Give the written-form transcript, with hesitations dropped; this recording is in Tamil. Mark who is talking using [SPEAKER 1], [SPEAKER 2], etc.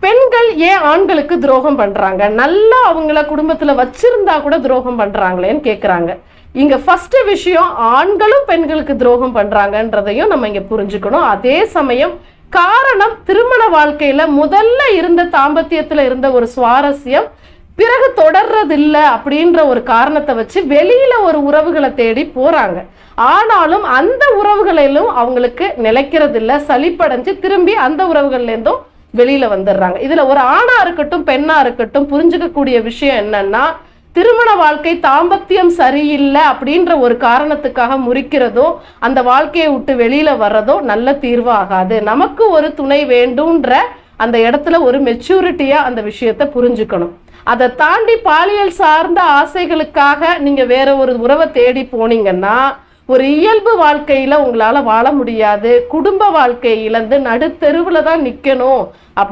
[SPEAKER 1] பெண்கள் ஏன் ஆண்களுக்கு துரோகம் பண்றாங்க? நல்லா அவங்கள குடும்பத்துல வச்சிருந்தா கூட துரோகம் பண்றாங்களேன்னு கேக்குறாங்க. இங்க ஃபர்ஸ்ட் விஷயம், ஆண்களும் பெண்களுக்கு துரோகம் பண்றாங்கன்றதையும் நம்ம இங்க புரிஞ்சுக்கணும். அதே சமயம் காரணம், திருமண வாழ்க்கையில முதல்ல இருந்த தாம்பத்தியத்துல இருந்த ஒரு சுவாரஸ்யம் பிறகு தொடர்றது இல்ல அப்படின்ற ஒரு காரணத்தை வச்சு வெளியில ஒரு உறவுகளை தேடி போறாங்க. ஆனாலும் அந்த உறவுகளிலும் அவங்களுக்கு நிலைக்கிறது இல்ல, சலிப்படைஞ்சு திரும்பி அந்த உறவுகள்ல இருந்தும் வெளியில வந்துடுறாங்க. இதுல ஒரு ஆணா இருக்கட்டும் பெண்ணா இருக்கட்டும் புரிஞ்சுக்க கூடிய விஷயம் என்னன்னா, திருமண வாழ்க்கை தாம்பத்தியம் சரியில்லை அப்படின்ற ஒரு காரணத்துக்காக முறிக்கிறதோ அந்த வாழ்க்கையை விட்டு வெளியில வர்றதோ நல்ல தீர்வு ஆகாது. நமக்கு ஒரு துணை வேண்டும்ன்ற அந்த இடத்துல ஒரு மெச்சூரிட்டியா அந்த விஷயத்தை புரிஞ்சுக்கணும். அதை தாண்டி பாலியல் சார்ந்த ஆசைகளுக்காக நீங்க வேற ஒரு உறவை தேடி போனீங்கன்னா ஒரு இயல்பு வாழ்க்கையில உங்களால வாழ முடியாது. குடும்ப வாழ்க்கையை இழந்து நடுத்தெருவுல தான் நிக்கணும்.